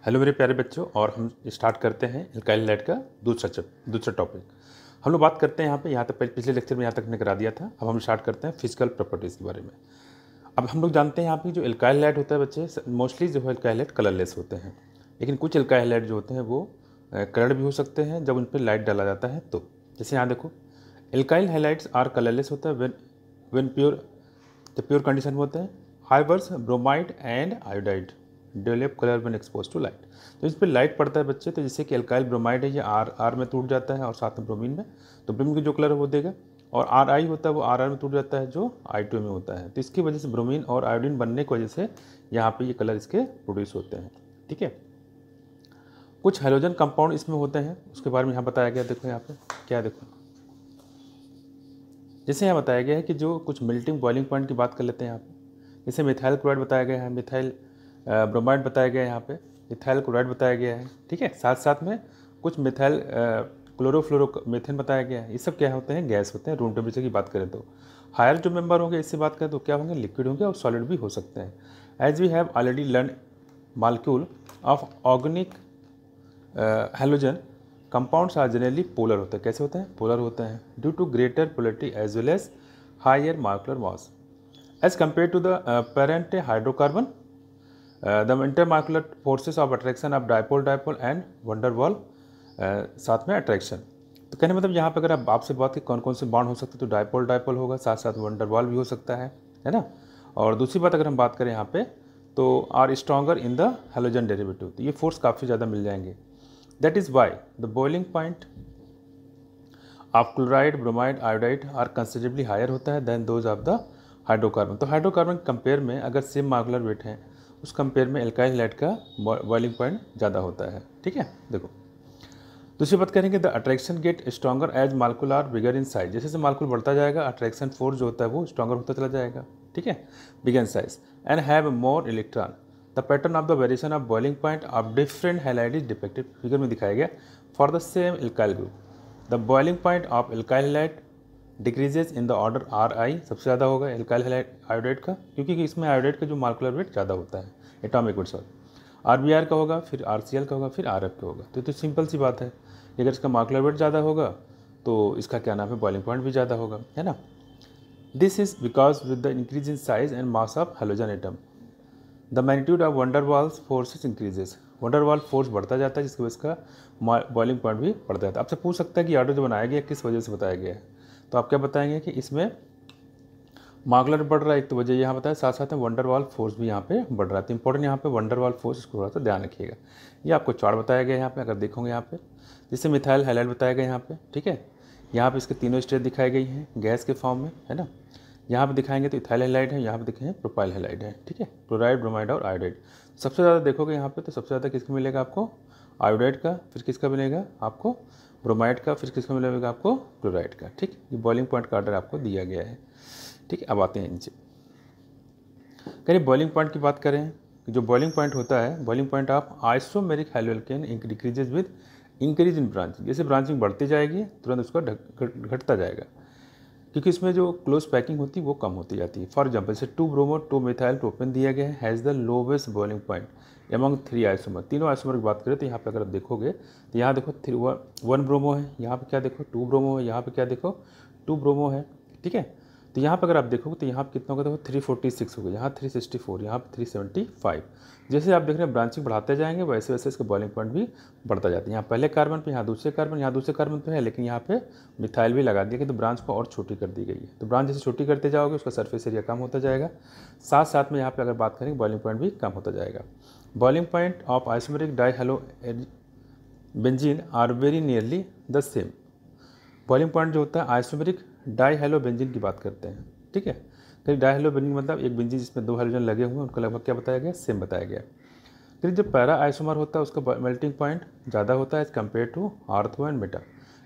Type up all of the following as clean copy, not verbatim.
Hello मेरे प्यारे बच्चों, और हम स्टार्ट करते हैं एल्काइल हैलाइड का दूसरा टॉपिक। हम लोग बात करते हैं यहाँ तक पिछले लेक्चर में यहाँ तक हमने करा दिया था। अब हम स्टार्ट करते हैं फिजिकल प्रॉपर्टीज़ के बारे में। अब हम लोग जानते हैं यहाँ पे जो एल्काइल हैलाइड होता है बच्चे, मोस्टली जो है एल्काइल हैलाइड कलरलेस होते हैं, लेकिन कुछ एल्काइल हैलाइड जो होते हैं वो कलर्ड भी हो सकते हैं जब उन पर लाइट डाला जाता है तो। जैसे यहाँ देखो, एल्काइल हैलाइड्स आर कलरलेस होता है व्हेन प्योर, जब प्योर कंडीशन में होते हैं। हाइवर्स bromide and iodide develop colour when expose to light. तो इस पर लाइट पड़ता है बच्चे, तो जैसे कि एल्काइल ब्रोमाइड है ये आर में टूट जाता है और साथ में ब्रोमीन में, तो ब्रोमीन का जो कलर है वो देगा। और आर आई होता है वो आर में टूट जाता है जो I2 में होता है। तो इसकी वजह से ब्रोमीन और आयोडीन बनने की वजह से यहाँ पे ये कलर इसके प्रोड्यूस होते हैं। ठीक है, कुछ हैलोजन कंपाउंड इसमें होते हैं, उसके बारे में यहाँ बताया गया। देखो यहाँ पे क्या, देखो जैसे यहाँ बताया गया है कि जो कुछ मेल्टिंग बॉइलिंग पॉइंट की बात कर लेते हैं यहाँ पे। जैसे मिथाइल क्लोराइड बताया गया है, मिथाइल ब्रोमाइड बताया गया है, यहाँ पे इथाइल क्लोराइड बताया गया है। ठीक है, साथ साथ में कुछ मिथाइल क्लोरोफ्लोरो मीथेन बताया गया है। ये सब क्या होते हैं, गैस होते हैं। रूम टेम्परेचर की बात करें तो हायर जो मेंबर होंगे, इससे बात करें तो क्या होंगे, लिक्विड होंगे और सॉलिड भी हो सकते हैं। As we have already learn molecule of organic halogen compounds are generally polar होते हैं। कैसे होते हैं, पोलर होते हैं, due to greater polarity as well as higher molecular mass as compare to the parent hydrocarbon. The intermolecular forces of attraction of dipole and van der Waals, साथ में attraction. तो कहने मतलब यहाँ पे अगर आप आपसे बात की कौन कौन से बॉन्ड हो सकते हैं, तो डायपोल होगा, साथ साथ वंडर वॉल भी हो सकता है ना। और दूसरी बात अगर हम बात करें यहाँ पे, तो are stronger in the halogen derivative, तो ये फोर्स काफ़ी ज़्यादा मिल जाएंगे। That is why the boiling point of chloride bromide iodide are considerably higher होता है then those of the hydrocarbon. तो हाइड्रोकार्बन के कंपेयर में अगर सेम मॉलिक्यूलर वेट है, उस कंपेयर में एल्काइल हैलाइड का बॉइलिंग पॉइंट ज़्यादा होता है। ठीक है, देखो दूसरी बात करेंगे, the attraction get stronger as molecule are bigger in size. जैसे मालिक्यूल बढ़ता जाएगा, अट्रैक्शन फोर्स जो होता है वो स्ट्रॉन्गर होता चला जाएगा। ठीक है, bigger in size and have more electron. The pattern of the variation of boiling point of different halide is depicted. Figure में दिखाया गया for the same alkyl group. The boiling point of alkyl halide decreases in the order R I, सबसे ज़्यादा होगा alkyl iodide का, क्योंकि इसमें iodide का जो मालिक्यूलर वेट ज़्यादा होता है, एटॉमिक वेट सॉरी। RBr का होगा, फिर RCl का होगा, फिर RF का होगा। तो सिंपल सी बात है, अगर इसका मालिक्यूलर वेट ज़्यादा होगा तो इसका क्या नाम है, बॉइलिंग पॉइंट भी ज़्यादा होगा, है ना। This is because with the increase in size and mass of halogen atom the magnitude of van der Waals forces increases. Van der Waal force बढ़ता जाता है, जिसकी वजह इसका बॉइलिंग पॉइंट भी बढ़ता जाता है। आपसे पूछ सकता है कि ऑर्डर जो बनाया गया किस वजह से बताया गया है, तो आप क्या बताएंगे कि इसमें मार्कुलर बढ़ रहा है, एक तो वजह यहाँ बताया, साथ साथ में वंडरवाल फोर्स भी यहाँ पे बढ़ रहा है। तो इंपॉर्टेंट यहाँ पे वंडरवाल फोर्स, इसको थोड़ा सा ध्यान रखिएगा। ये आपको चार्ट बताया गया यहाँ पे, अगर देखोगे यहाँ पे, जिससे मिथाइल हैलाइड बताया गया यहाँ पे। ठीक है, यहाँ पे इसके तीनों स्टेट दिखाई गई हैं गैस के फॉर्म में, है ना। यहाँ पे दिखाएंगे तो इथाइल हैलाइड है, यहाँ पे दिखेंगे प्रोपाइल हैलाइड है। ठीक है, क्लोराइड ब्रोमाइड और आयोडाइड। सबसे ज़्यादा देखोगे यहाँ पे, तो सबसे ज़्यादा किसका मिलेगा आपको, आयोडाइड का, फिर किसका मिलेगा आपको, ब्रोमाइड का, फिर किसका मिलेगा आपको, क्लोराइड का। ठीक, ये बॉइलिंग पॉइंट का ऑर्डर आपको दिया गया है। ठीक है, अब आते हैं नीचे। करिए बॉइलिंग पॉइंट की बात करें, जो बॉइलिंग पॉइंट होता है, boiling point of isomeric haloalkane decreases with increase in branching. जैसे ब्रांचिंग बढ़ती जाएगी तुरंत उसका घटता जाएगा, क्योंकि इसमें जो क्लोज पैकिंग होती है वो कम होती जाती है। फॉर एग्जाम्पल जैसे 2 ब्रोमो 2 मिथाइल प्रोपेन दिया गया है, has the lowest boiling point among 3 isomer. तीनों आइसोमर की बात करें तो यहाँ पे अगर आप देखोगे तो यहाँ देखो 1 ब्रोमो है, यहाँ पे क्या देखो 2 ब्रोमो है, यहाँ पे क्या देखो 2 ब्रोमो है। ठीक है, तो यहाँ पर अगर आप देखोगे तो यहाँ पर कितना होगा, देखो 346 होगा, यहाँ 364, यहाँ पर 375। जैसे आप देख रहे हैं ब्रांचिंग बढ़ाते जाएंगे वैसे वैसे इसका बॉइलिंग पॉइंट भी बढ़ता जाता है। यहाँ पहले कार्बन पे, यहाँ दूसरे कार्बन, यहाँ दूसरे कार्बन पे है, लेकिन यहाँ पे मिथाइल भी लगा दिया कि तो ब्रांच को और छोटी कर दी गई है। तो ब्रांच जैसे छोटी करते जाओगे उसका सरफेस एरिया कम होता जाएगा, साथ साथ में यहाँ पे अगर बात करें बॉइलिंग पॉइंट भी कम होता जाएगा। Boiling point of isomeric dihalo benzene are very nearly the same. Boiling point जो होता है आइसोमेरिक डाइहैलो बेंजीन की बात करते हैं। ठीक है, कहीं डाइहैलो बेंजीन मतलब एक बेंजीन जिसमें 2 हाइड्रोजन लगे हुए हैं, उनका लगभग क्या बताया गया, सेम बताया गया। लेकिन जो पैरा आइसोमर होता है उसका मेल्टिंग पॉइंट ज़्यादा होता है as compare to ortho and meta.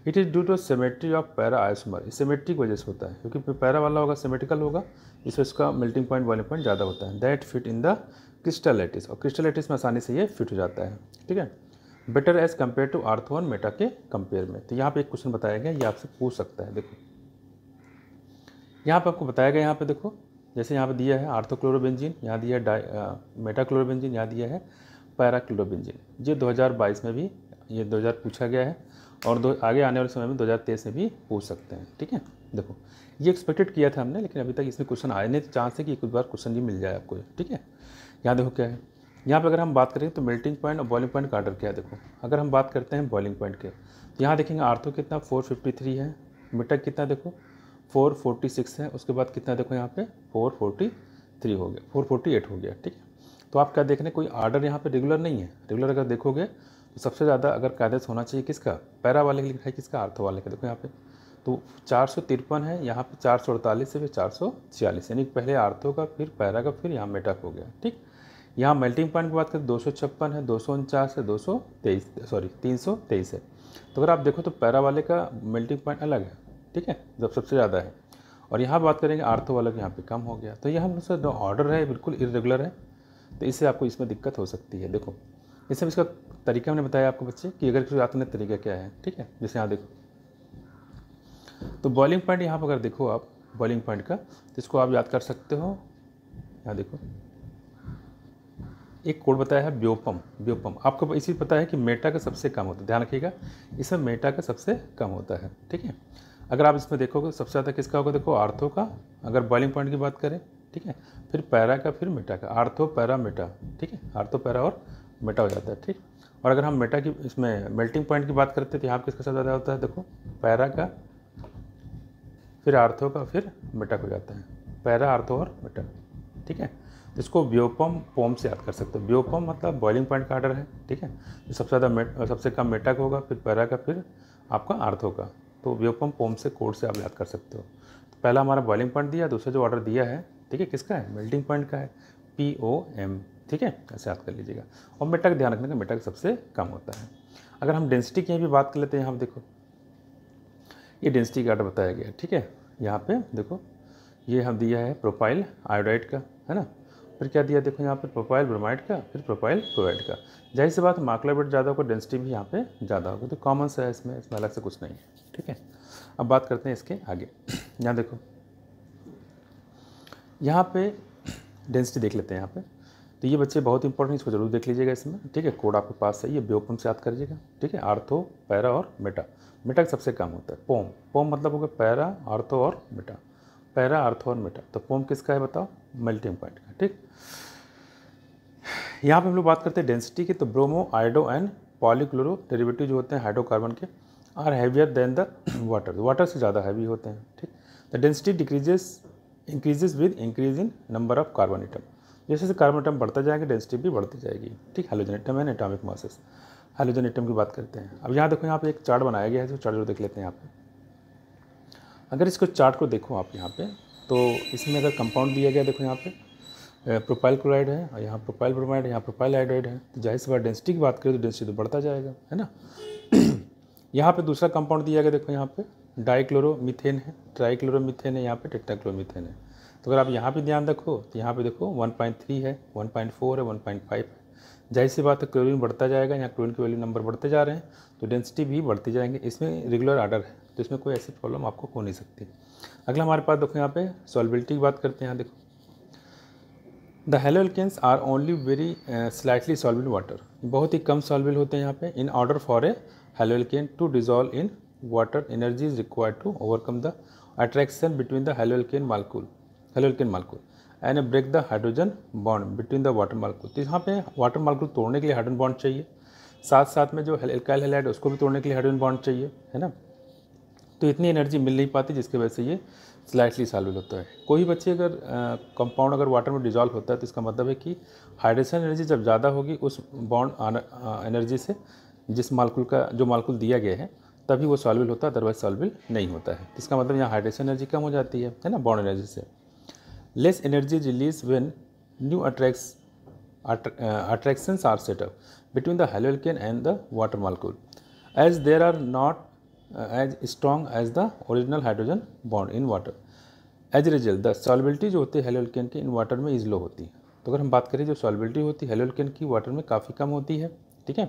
It is due to symmetry of para isomer. Symmetry की वजह से होता है, क्योंकि पैरा वाला होगा सिमेट्रिकल होगा, इसमें इसका मेल्टिंग पॉइंट बॉइलिंग पॉइंट ज़्यादा होता है। That fit in the crystal lattice, और क्रिस्टल लैटिस में आसानी से ये फिट हो जाता है। ठीक है, better as compare to ortho and meta के कंपेयर में। तो यहाँ पे एक क्वेश्चन बताया गया, ये आपसे पूछ सकता है। देखो यहाँ पे आपको बताया गया, यहाँ पे देखो जैसे यहाँ पे दिया है आर्थोक्लोरोबेंजीन, यहाँ दिया है मेटाक्लोरोबेंजीन, यहाँ दिया है पैराक्लोरोबेंजीन। ये 2022 में भी, ये 2000 पूछा गया है और आगे आने वाले समय में 2023 में भी पूछ सकते हैं। ठीक है, देखो ये एक्सपेक्टेड किया था हमने, लेकिन अभी तक इसमें क्वेश्चन आए नहीं, तो चांस है कि एक बार क्वेश्चन भी मिल जाए आपको। ठीक है, यहाँ देखो क्या है, यहाँ पे अगर हम बात करें तो मेल्टिंग पॉइंट और बॉइलिंग पॉइंट का ऑर्डर क्या है। देखो अगर हम बात करते हैं बॉइलिंग पॉइंट के, तो यहाँ देखेंगे आर्थो कितना 453 है, मीटर कितना देखो 446 है, उसके बाद कितना देखो यहाँ पे 443 हो गया, 448 हो गया। ठीक है, तो आप क्या देख रहे हैं, कोई आर्डर यहाँ पे रेगुलर नहीं है। रेगुलर अगर देखोगे तो सबसे ज़्यादा अगर कायदेस होना चाहिए किसका, पैरा वाले के लिखा है, किसका, आर्थो वाले का। देखो यहाँ पे तो 453 है, यहाँ पे 448 से फिर 446, यानी पहले आर्थो का, फिर पैरा का, फिर यहाँ मेटा हो गया। ठीक, यहाँ मेल्टिंग पॉइंट की बात करें 256 है, 249 है, 323 है। तो अगर आप देखो तो पैरा वाले का मेल्टिंग पॉइंट अलग है। ठीक है, जब सबसे ज़्यादा है, और यहाँ बात करेंगे आर्थो वाला, यहाँ पे कम हो गया। तो यहाँ हम जो ऑर्डर है बिल्कुल इरेगुलर है, तो इससे आपको इसमें दिक्कत हो सकती है। देखो इसमें इसका तरीका मैंने बताया आपको बच्चे कि अगर कुछ आते तरीका क्या है। ठीक है, जैसे यहाँ देखो तो बॉइलिंग पॉइंट, यहाँ पर अगर देखो आप बॉइलिंग पॉइंट का, तो इसको आप याद कर सकते हो। यहाँ देखो एक कोड बताया है ब्योपम। ब्योपम आपको इसी पता है कि मेटा का सबसे कम होता है, ध्यान रखिएगा, इसमें मेटा का सबसे कम होता है। ठीक है, अगर आप इसमें देखोगे सबसे ज़्यादा किसका होगा, देखो आर्थो का, अगर बॉइलिंग पॉइंट की बात करें। ठीक है, फिर पैरा का, फिर मेटा का, आर्थो पैरा मेटा। ठीक है, आर्थो पैरा और मेटा हो जाता है। ठीक, और अगर हम मेटा की, इसमें मेल्टिंग पॉइंट की बात करते हैं तो यहाँ पर किसका सबसे ज़्यादा होता है, देखो पैरा का, फिर आर्थो का, फिर मेटा हो जाता है, पैरा, आर्थो और मेटा। ठीक है, इसको ब्योपम पोम से याद कर सकते हो। ब्योपम मतलब बॉइलिंग पॉइंट का ऑर्डर है। ठीक है, तो सबसे ज़्यादा सबसे कम मेटा का होगा, फिर पैरा का, फिर आपका आर्थो का। तो ब्योपम पोम से कोड से आप याद कर सकते हो। तो पहला हमारा बॉइलिंग पॉइंट दिया, दूसरा जो ऑर्डर दिया है, ठीक है, किसका है, मेल्टिंग पॉइंट का है, POM। ठीक है, ऐसे याद कर लीजिएगा। और मेटा का ध्यान रखने का, मेटा का सबसे कम होता है। अगर हम डेंसिटी की भी बात कर लेते हैं, यहाँ देखो ये डेंसिटी का ऑर्डर बताया गया। ठीक है, यहाँ पे देखो ये हम दिया है प्रोपाइल आयोडाइड का, है ना, फिर क्या दिया देखो यहाँ पे प्रोपाइल ब्रोमाइड का, फिर प्रोपाइल क्लोराइड का। जाहिर सी बात मार्कुलर वेट ज़्यादा होगा, डेंसिटी भी यहाँ पे ज़्यादा होगा, तो कॉमन सा है, इसमें अलग से कुछ नहीं है। ठीक है, अब बात करते हैं इसके आगे। यहाँ देखो यहाँ पे डेंसिटी देख लेते हैं यहाँ पे। तो ये बच्चे बहुत इंपॉर्टेंट, इसको जरूर देख लीजिएगा इसमें। ठीक है, कोड आपके पास है, ये ब्योपम से याद करिएगा। ठीक है, आर्थो पैरा और मेटा। मेटा का सबसे कम होता है पोम। पोम मतलब होगा पैरा, आर्थो और मेटा, पैरा, आर्थो और मेटा। तो पोम किसका है बताओ, मेल्टिंग पॉइंट का। ठीक, यहाँ पे हम लोग बात करते हैं डेंसिटी की, तो bromo, iodo and polychloro derivative जो होते हैं हाइड्रोकार्बन के, are heavier than the water. Water से ज़्यादा हैवी होते हैं। ठीक, the density increases with increase in number of carbon atom. जैसे जैसे कार्बन एटम बढ़ता जाएगा, डेंसिटी भी बढ़ती जाएगी। ठीक, hydrogen atom and atomic masses. Hydrogen atom की बात करते हैं। अब यहाँ देखो, यहाँ पे एक चार्ट बनाया गया है, जो चार्ट जो देख लेते हैं यहाँ पे। अगर इसको चार्ट को देखो आप यहाँ पे, तो इसमें अगर कंपाउंड दिया गया, देखो यहाँ पे प्रोपाइल क्लोराइड है, और यहाँ प्रोपाइल ब्रोमाइड है, यहाँ प्रोपाइल आयोडाइड है। तो जाहिर सी बात डेंसिटी की बात करें तो डेंसिटी तो बढ़ता जाएगा, है ना। यहाँ पे दूसरा कंपाउंड दिया गया, देखो यहाँ पे डाइक्लोरोमीथेन है, ट्राइक्लोरोमीथेन है, यहाँ पे टेट्राक्लोरोमीथेन है। तो अगर आप यहाँ पे ध्यान रखो तो यहाँ पे देखो 1.3 है, 1.4 है, 1.5 है। जाहिर सी बात है क्लोरीन बढ़ता जाएगा, यहाँ क्लोरीन के वैल्यू नंबर बढ़ते जा रहे हैं, तो डेंसिटी भी बढ़ती जाएंगे। इसमें रेगुलर ऑर्डर है, तो इसमें कोई ऐसी प्रॉब्लम आपको हो नहीं सकती। अगला हमारे पास देखो यहाँ पे सॉल्बिलिटी की बात करते हैं। यहाँ देखो the haloalkanes are only very slightly solvable water. बहुत ही कम सॉल्वेबल होते हैं यहाँ पे। In order for a haloalkane to dissolve in water, energy is required to overcome the attraction between the haloalkane molecule and break the hydrogen bond between the water molecule. तो यहाँ पे वाटर मालिक्यूल तोड़ने के लिए hydrogen bond चाहिए, साथ साथ में जो एल्काइल हैलाइड उसको भी तोड़ने के लिए हाइड्रोजन बॉन्ड चाहिए, है ना। तो इतनी एनर्जी मिल नहीं पाती, जिसकी वजह से ये स्लाइटली सॉल्वेबल होता है। कोई बच्चे अगर कंपाउंड अगर वाटर में डिजॉल्व होता है, तो इसका मतलब है कि हाइड्रेशन एनर्जी जब ज़्यादा होगी उस बॉन्ड एनर्जी से, जिस मालिक्यूल का जो मालिक्यूल दिया गया है, तभी वो सॉल्वेबल होता है, अदरवाइज सॉल्वेबल नहीं होता है। इसका मतलब यहाँ हाइड्रेशन एनर्जी कम हो जाती है ना, बॉन्ड एनर्जी से। Less energy release when new attractions are set up between the haloalkane and the water molecule, as there are not as strong as the original hydrogen bond in water. As a result, the solubility जो होती है haloalkane की in water में is low होती है। तो अगर हम बात करें जो सॉल्बिलिटी होती है हेलोल्केन की वाटर में काफ़ी कम होती है। ठीक है,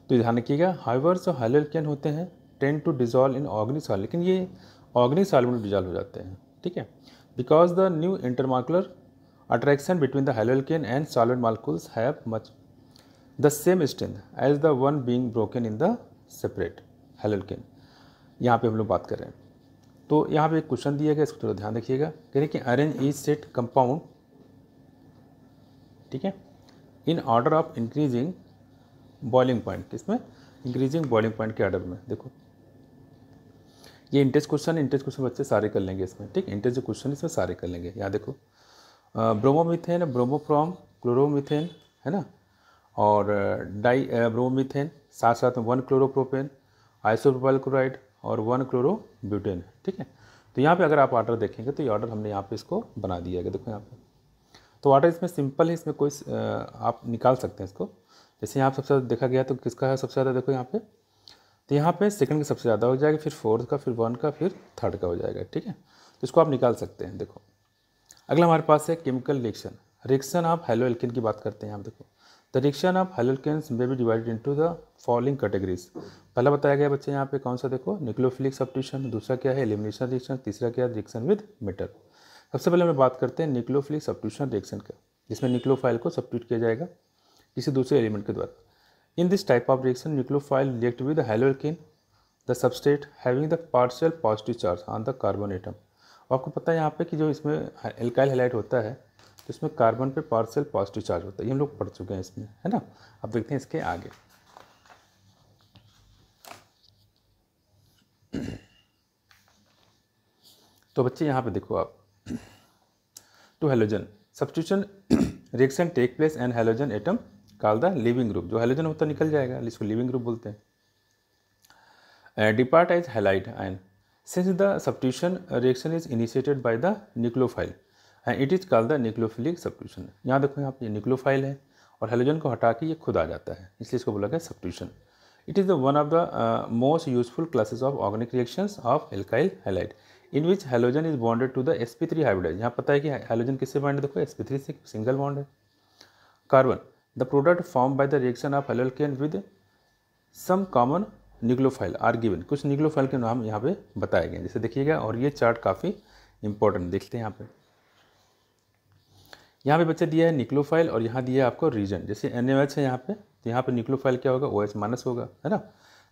तो ध्यान रखिएगा। हाइवर जो हेलोल्केन होते हैं tend to dissolve in organic solvent, लेकिन ये ऑर्गेनिक सॉल्वेंट में डिजॉल्व हो जाते हैं। ठीक है, because the new intermolecular attraction between the haloalkane and solvent molecules have much the same strength as the one being broken in the separate haloalkane. यहाँ पे हम लोग बात कर रहे हैं। तो यहाँ पे एक क्वेश्चन दिया गया, इसको थोड़ा ध्यान रखिएगा। कह रहे कि अरेंज ईच सेट कंपाउंड, ठीक है, in order of increasing boiling point. किसमें? इंक्रीजिंग बॉइलिंग पॉइंट के ऑर्डर में। देखो ये इंटेंस क्वेश्चन बच्चे सारे कर लेंगे इसमें, ठीक। इंटेंस जो क्वेश्चन इसमें सारे कर लेंगे। यहाँ देखो ब्रोमोमीथेन, ब्रोमोफ्रॉम, क्लोरोमीथेन, है ना, और डाई ब्रोमोमीथेन, साथ साथ में 1 क्लोरोप्रोपेन, आइसोप्रोपाइल क्लोराइड और 1 क्लोरोब्यूटेन, ठीक है। तो यहाँ पे अगर आप ऑर्डर देखेंगे तो ये ऑर्डर हमने यहाँ पे इसको बना दिया है। देखो यहाँ पे तो ऑर्डर इसमें सिंपल है, इसमें कोई आप निकाल सकते हैं इसको। जैसे यहाँ सबसे ज़्यादा देखा गया तो किसका है सबसे ज़्यादा, देखो यहाँ पे, तो यहाँ पे सेकंड का सबसे ज़्यादा हो जाएगा, फिर फोर्थ का, फिर 1 का, फिर थर्ड का हो जाएगा, ठीक है। तो इसको आप निकाल सकते हैं। देखो अगला हमारे पास है chemical reaction of halo alkane की बात करते हैं। आप देखो the reaction of halo alkanes may be divided into the following categories. पहला बताया गया बच्चे यहाँ पे कौन सा, देखो न्यूक्लियोफिलिक सब्स्टिट्यूशन, दूसरा क्या है एलिमिनेशन रिएक्शन, तीसरा क्या है रिएक्शन विद मेटल। सबसे पहले हम बात करते हैं न्यूक्लियोफिलिक सब्स्टिट्यूशन रिएक्शन का, जिसमें न्यूक्लियोफाइल को सब्स्टिट्यूट किया जाएगा किसी दूसरे एलिमेंट के द्वारा। In this type of reaction nucleophile react with halo alkane the substrate having the partial positive charge on the carbon atom. आपको पता है यहाँ पे कि जो इसमें एल्काइल हैलाइड होता है तो इसमें कार्बन पे पार्शियल पॉजिटिव चार्ज होता है, ये हम लोग पढ़ चुके हैं इसमें, है ना। अब देखते हैं इसके आगे। तो बच्चे यहाँ पे देखो आप, to halogen substitution reaction take place and halogen atom call the leaving group. जो हेलोजन होता है निकल जाएगा, इसको लिविंग ग्रुप बोलते हैं। Depart as halide ion since the substitution reaction is initiated by the nucleophile and it is called the nucleophilic substitution. यहाँ देखो यहाँ पे न्यूक्लियोफाइल है और हेलोजन को हटा के ये खुद आ जाता है, इसलिए इसको बोला गया substitution. It is the one of the most useful classes of organic reactions of alkyl halide in which halogen is bonded to the sp3 hybridize. यहाँ पता है कि हेलोजन किससे बॉन्ड है, देखो sp3 से सिंगल बॉन्ड है। Carbon the product form by the reaction of haloalkane with some common nucleophile are given. कुछ न्यूक्लियोफाइल के नाम यहाँ पे बताए गए हैं, जैसे देखिएगा, और ये चार्ट काफ़ी इंपॉर्टेंट देखते हैं यहाँ पे। यहाँ पे बच्चे दिया है न्यूक्लियोफाइल और यहाँ दिया है आपको रीजन। जैसे NaOH है यहाँ पे, तो यहाँ पे न्यूक्लियोफाइल क्या होगा, OH माइनस होगा, है ना।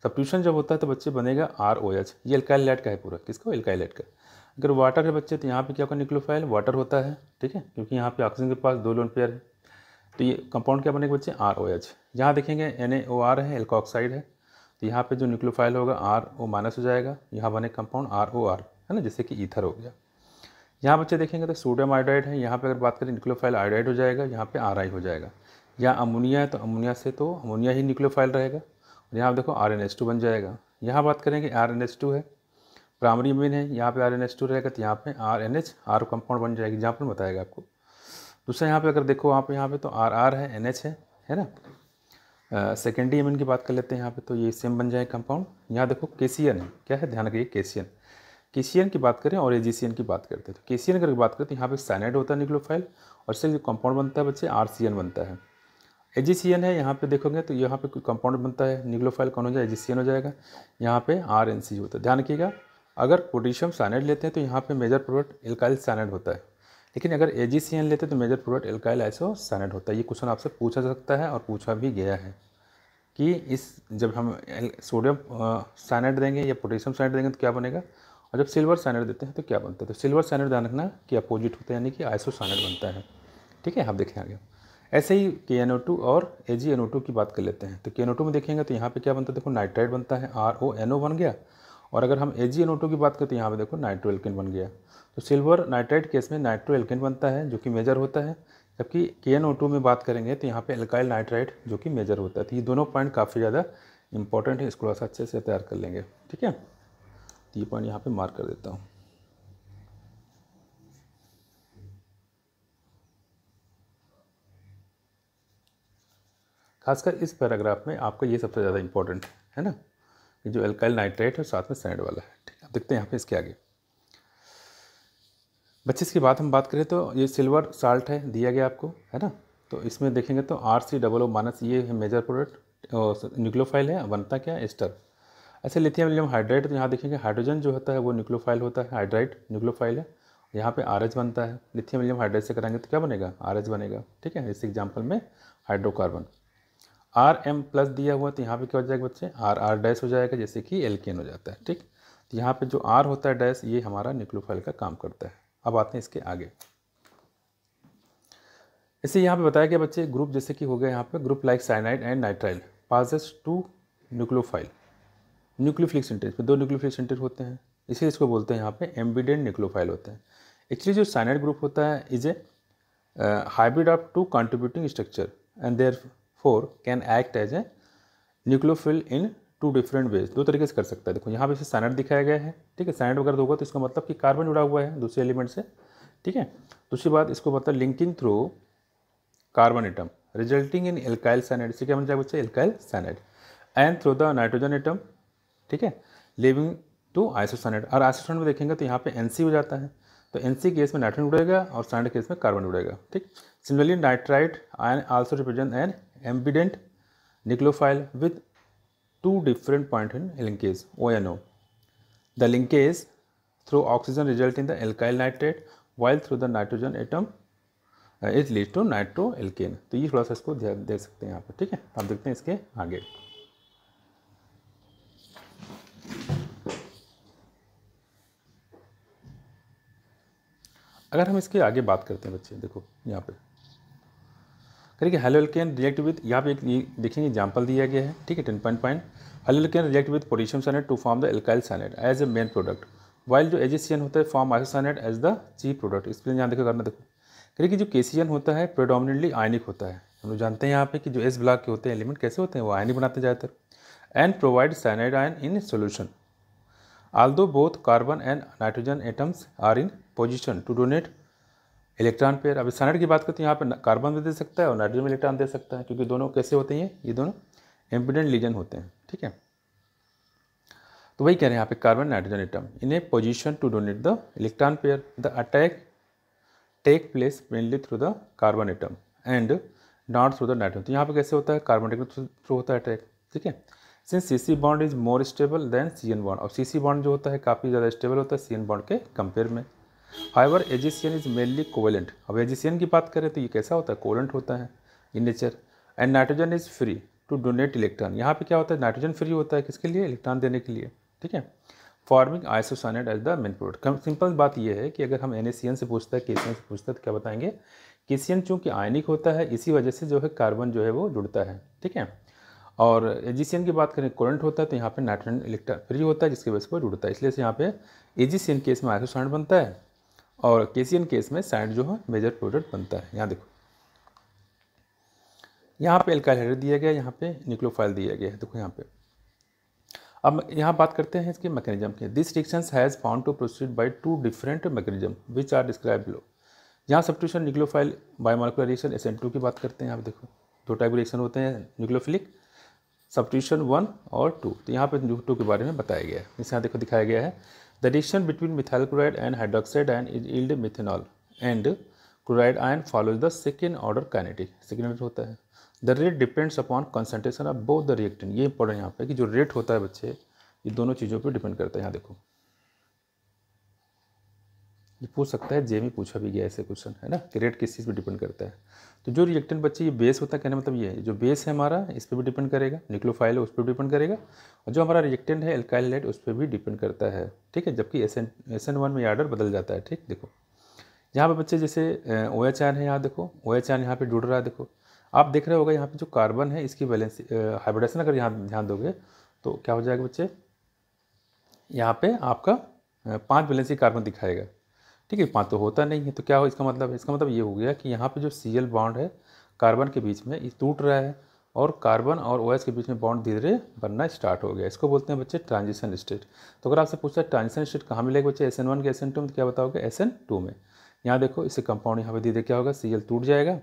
सब्स्टिट्यूशन जब होता है तो बच्चे बनेगा ROH। ये एल्काइल हैलाइड का है पूरा, किसका, एल्काइल हैलाइड का। अगर वाटर है बच्चे तो यहाँ पे क्या होगा, न्यूक्लियोफाइल वाटर होता है, ठीक है, क्योंकि यहाँ पे ऑक्सीजन के पास 2 लोन पेयर है, तो ये कंपाउंड क्या बनेगा बच्चे, ROH। यहाँ देखेंगे NaOR है, एल्कोऑक्साइड है, तो यहाँ पे जो न्यूक्लियोफाइल होगा RO माइनस हो जाएगा, यहाँ बने कंपाउंड ROR, है ना, जैसे कि ईथर हो गया। यहाँ बच्चे देखेंगे तो सोडियम आयोडाइड है, यहाँ पे अगर बात करें न्यूक्लियोफाइल आयोडाइड हो जाएगा, यहाँ पे RI हो जाएगा। यहाँ अमोनिया है तो अमोनिया से तो अमोनिया ही न्यूक्लियोफाइल रहेगा, और यहाँ देखो RNH2 बन जाएगा। यहाँ बात करेंगे RNH2 है, प्राइमरी अमीन है, यहाँ पे RNH2 रहेगा, तो यहाँ पे RNH R कंपाउंड बन जाएगी, जहाँ पर बताएगा आपको। दूसरा यहाँ पे अगर देखो यहाँ पे तो RR है, NH है ना। सेकेंडरी अमीन की बात कर लेते हैं यहाँ पे, तो ये सेम बन जाएगा कंपाउंड। यहाँ देखो केसियन है, क्या है, ध्यान रखिए, केसियन की बात करें और एजीसीएन की बात करते हैं। तो केसियन अगर बात करें तो यहाँ पे साइनाइड होता है न्यूक्लियोफाइल, और इससे जो कंपाउंड बनता है बच्चे RCN बनता है। एजीसीएन है, यहाँ पे देखोगे तो यहाँ पे कोई कंपाउंड बनता है न्यूक्लियोफाइल, कौन हो जाए, एजीसीएन हो जाएगा। यहाँ पे RNC होता है। ध्यान रखिएगा, अगर पोटेशियम साइनाइड लेते हैं तो यहाँ पे मेजर प्रोडक्ट एल्काइल साइनाइड होता है, लेकिन अगर एजीसीएन लेते हैं तो major product alkyl iso cyanide होता है। ये क्वेश्चन आपसे पूछा जा सकता है और पूछा भी गया है कि इस जब हम सोडियम साइनाइड देंगे या पोटेशियम साइनाइड देंगे तो क्या बनेगा, और जब सिल्वर साइनाइड देते हैं तो क्या बनता है। तो सिल्वर साइनाइड ध्यान रखना कि अपोजिट होता है, यानी कि आइसो साइनाइड बनता है, ठीक है। आप देखें आगे। ऐसे ही KNO2 और AgNO2 की बात कर लेते हैं। तो KNO2 में देखेंगे तो यहाँ पे क्या बनता है, देखो नाइट्राइड बनता है, RONO बन गया। और अगर हम AgNO2 की बात करें तो यहाँ पे देखो नाइट्रो एल्केन बन गया। तो सिल्वर नाइट्राइड केस में नाइट्रो एल्केन बनता है जो कि मेजर होता है, जबकि KNO2 में बात करेंगे तो यहाँ पे एल्काइल नाइट्राइड जो कि मेजर होता है। तो ये दोनों पॉइंट काफ़ी ज़्यादा इंपॉर्टेंट है, इसको थोड़ा सा अच्छे से तैयार कर लेंगे, ठीक है। तो ये पॉइंट यहाँ पे मार्क कर देता हूँ। खासकर इस पैराग्राफ में आपका ये सबसे ज़्यादा इंपॉर्टेंट है ना, कि जो एल्काइल नाइट्रेट है साथ में साइनाइड वाला है, ठीक है। अब देखते हैं यहाँ पे इसके आगे बच्चे। इसके बाद हम बात करें तो ये सिल्वर साल्ट है, दिया गया आपको, है ना। तो इसमें देखेंगे तो RCOO माइनस, ये है मेजर प्रोडक्ट न्यूक्लियोफाइल है, बनता क्या है, एस्टर। ऐसे लिथियम एल्यूमिनियम हाइड्राइड, तो यहाँ देखेंगे हाइड्रोजन जो होता है वो न्यूक्लियोफाइल होता है, हाइड्राइड न्यूक्लियोफाइल है, यहाँ पे RH बनता है। लिथियम एल्यूमिनियम हाइड्राइड से कराएंगे तो क्या बनेगा, RH बनेगा, ठीक है। इस एग्जाम्पल में हाइड्रोकार्बन। RM+ दिया हुआ तो यहाँ पे क्या हो जाएगा बच्चे, RR- हो जाएगा, जैसे कि एल्केन हो जाता है। ठीक, तो यहाँ पे जो R होता है डैश, ये हमारा न्यूक्लियोफाइल का काम करता है। अब आते हैं इसके आगे। इसे यहाँ पे बताया गया बच्चे, ग्रुप जैसे कि हो गया यहाँ पे group like cyanide and nitrile passes to nucleophile, nucleophilic सेंटेज पे 2 न्यूक्लियोफिलिक सेंटेज होते हैं, इसीलिए इसको बोलते हैं यहाँ पे एम्बिडेंट न्यूक्लियोफाइल होते हैं। एक्चुअली जो साइनाइड ग्रुप होता है is a hybrid of 2 contributing structure and therefore can act as a nucleophile in 2 different ways, 2 तरीके से कर सकता है। देखो यहाँ पे इसे साइनाइड दिखाया गया है। ठीक है, साइनाइड वगैरह होगा तो इसका मतलब कि कार्बन जुड़ा हुआ है दूसरे एलिमेंट से। ठीक है, दूसरी बात इसको मतलब linking through carbon atom resulting in alkyl cyanide, इसे क्या बन जाएगा बच्चे, alkyl cyanide, and through the nitrogen atom. ठीक है, लिविंग टू आइसोसाइनाइड। और आइसोसाइनाइड में देखेंगे तो यहाँ पे NC हो जाता है, तो NC केस में नाइट्रोजन जुड़ेगा और साइनाइड केस में कार्बन जुड़ेगा। ठीक, similarly nitrite ion also represent N ambient nucleophile with 2 different point in linkage ONO. The linkage through oxygen result in the alkyl nitrate while through the nitrogen atom it leads to नाइट्रोएल्केन। तो ये थोड़ा सा इसको ध्यान दे सकते हैं यहाँ पर। ठीक है, अब देखते हैं इसके आगे। अगर हम इसके आगे बात करते हैं बच्चे, देखो यहाँ पे करेंगे हेलोएल्केन रिएक्ट विद, यहाँ पे एक देखेंगे एग्जाम्पल दिया गया है। ठीक है, 10 haloalkane react with potassium cyanide to form the alkyl cyanide as a main product, while जो एजीसीएन होता है form isocyanide as the chief product. इस पर ध्यान देखो करना। देखो करेंगे जो केसीएन होता है प्रेडोमिनेटली आयनिक होता है। हम लोग जानते हैं यहाँ पे कि जो एस ब्लॉक के होते हैं एलिमेंट कैसे होते हैं, वो आयनिक बनाते हैं ज़्यादातर, and provide cyanide ion in solution. Although both carbon and nitrogen atoms are in position to donate electron pair. अब साइनाइड की बात करते हैं, यहाँ पे कार्बन भी दे सकता है और नाइट्रोजन में इलेक्ट्रॉन दे सकता है, क्योंकि दोनों कैसे होते हैं, ये दोनों एम्बिडेंट लीजन होते हैं। ठीक है, तो वही कह रहे हैं यहाँ पे carbon nitrogen atom in a position to donate the electron pair. The attack take place mainly through the carbon atom and not through the nitrogen. तो यहाँ पे कैसे होता है, कार्बन एटम थ्रू होता है अटैक। ठीक है, since CC bond is more stable then CN bond, और CC बॉन्ड जो होता है काफ़ी ज़्यादा स्टेबल होता है CN बॉन्ड के कंपेयर में। However AgCN is mainly covalent. अब एजीसीएन की बात करें तो ये कैसा होता है, कोवेलेंट होता है in nature, and nitrogen is free to donate electron. यहाँ पे क्या होता है, नाइट्रोजन फ्री होता है किसके लिए, इलेक्ट्रॉन देने के लिए। ठीक है, forming isocyanide as the main product. Simple बात ये है कि अगर हम NaCN से पूछता है, KCN से पूछता है तो क्या बताएंगे, KCN चूँकि आयनिक होता है इसी वजह से जो है कार्बन जो है वो जुड़ता है। ठीक है, और एजीसीएन की बात करें कोवेलेंट होता है, तो यहाँ पे नाइट्रोजन इलेक्ट्रॉन फ्री होता है जिसकी वजह से वो जुड़ता है, इसलिए से यहाँ पे एजीसीएन केस में आइसोसाइनाइड बनता है और केसीएन केस में साइनाइड जो है मेजर प्रोडक्ट बनता है। यहाँ देखो, यहाँ पे एल्काइल हाइड्रेट दिया गया है, यहाँ पे न्यूक्लियोफाइल दिया गया है। देखो यहाँ पे, अब यहाँ बात करते हैं इसके मैकेनिज्म के। This reactions has found to proceed by 2 different mechanism which are describe below. यहाँ substitution nucleophile bimolecular reaction SN2 की बात करते हैं। यहाँ पे देखो 2 टाइप के रिएक्शन होते हैं, न्यूक्लियोफिलिक सब्स्टिट्यूशन 1 और 2। तो यहाँ पे 2 के बारे में बताया गया है। इस यहाँ देखो दिखाया गया है, the reaction between methyl chloride and hydroxide ion is yield methanol and chloride ion follows the second order kinetic. Second order होता है, the rate depends upon concentration of both the reactant. ये इंपॉर्टेंट यहाँ पे कि जो rate होता है बच्चे, ये दोनों चीज़ों पे डिपेंड करता है। यहाँ देखो ये पूछ सकता है, जेमी पूछा भी गया ऐसे क्वेश्चन है ना, कि रेट किस चीज़ पे डिपेंड करता है। तो जो रिएक्टेंट बच्चे ये बेस होता है, कहने मतलब ये है जो बेस है हमारा इस पर भी डिपेंड करेगा, न्यूक्लियोफाइल है उस पर भी डिपेंड करेगा, और जो हमारा रिएक्टेंट है एल्काइल हाइड्रेट उस पर भी डिपेंड करता है। ठीक है, जबकि SN1 में ऑर्डर बदल जाता है। ठीक, देखो यहाँ पे बच्चे जैसे OH आयन है, यहाँ देखो OH आयन यहाँ पे जुड़ रहा है। देखो आप देख रहे होगा यहाँ पे जो कार्बन है इसकी वैलेंस हाइब्रिडेशन अगर यहाँ ध्यान दोगे तो क्या हो जाएगा बच्चे, यहाँ पे आपका 5 वैलेंसी कार्बन दिखाएगा। ठीक है, 5 तो होता नहीं है, तो क्या हो इसका मतलब है, इसका मतलब ये हो गया कि यहाँ पे जो Cl बॉन्ड है कार्बन के बीच में ये टूट रहा है और कार्बन और OH के बीच में बॉन्ड धीरे धीरे बनना स्टार्ट हो गया। इसको बोलते हैं बच्चे ट्रांजिशन स्टेट। तो अगर आपसे पूछता है ट्रांजिशन स्टेट कहाँ मिलेगा बच्चे, SN1 के SN2 में, तो क्या बताओगे SN2 में। यहाँ देखो इससे कंपाउंड यहाँ पे धीरे धीरे क्या होगा, Cl टूट जाएगा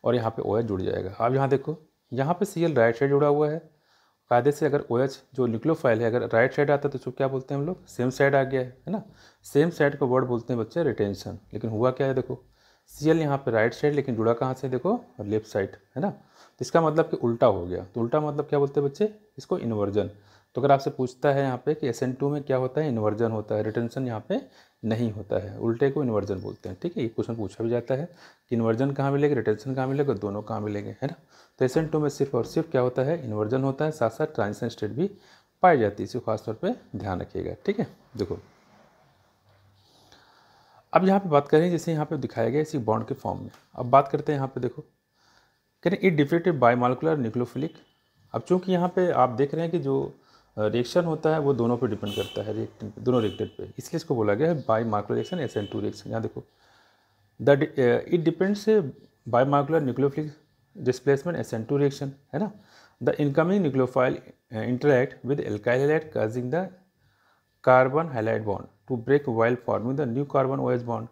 और यहाँ पे OH जुड़ जाएगा। अब यहाँ देखो यहाँ पे Cl राइट साइड जुड़ा हुआ है, कायदे से अगर OH जो न्यूक्लियोफाइल है अगर राइट साइड आता है तो उसको क्या बोलते हैं हम लोग, सेम साइड आ गया है ना। सेम साइड को वर्ड बोलते हैं बच्चे रिटेंशन। लेकिन हुआ क्या है, देखो Cl यहाँ पे राइट साइड लेकिन जुड़ा कहाँ से, देखो लेफ्ट साइड है ना। तो इसका मतलब कि उल्टा हो गया। तो उल्टा मतलब क्या बोलते हैं बच्चे, इसको इन्वर्जन। तो अगर आपसे पूछता है यहाँ पे कि SN2 में क्या होता है, इन्वर्जन होता है, रिटेंशन यहाँ पे नहीं होता है, उल्टे को इन्वर्जन बोलते हैं। ठीक है, ये क्वेश्चन पूछा भी जाता है कि इन्वर्जन कहाँ मिलेगा, रिटेंशन कहाँ मिलेगा, दोनों कहाँ मिलेंगे, है ना। तो SN2 में सिर्फ और सिर्फ क्या होता है, इन्वर्जन होता है, साथ साथ ट्रांजिशन स्टेट भी पाई जाती है, इसे खासतौर पर ध्यान रखिएगा। ठीक है, देखो अब यहाँ पे बात करें, जैसे यहाँ पे दिखाया गया इसी बॉन्ड के फॉर्म में। अब बात करते हैं यहाँ पे, देखो कह रहे इट डिफरेंटेड बायमॉलिक्यूलर न्यूक्लियोफिलिक। अब चूंकि यहाँ पे आप देख रहे हैं कि जो रिएक्शन होता है वो दोनों पे डिपेंड करता है, रिएक्टेंट पे, दोनों रिएक्टेंट पे, इसलिए इसको बोला गया है बायमॉलिक्यूलर रिएक्शन, SN2 रिएक्शन। यहाँ देखो it depends bimolecular nucleophilic displacement SN2 reaction, है ना। The incoming nucleophile interact with alkyl halide causing the carbon halide bond to break while forming the new carbon OH bond.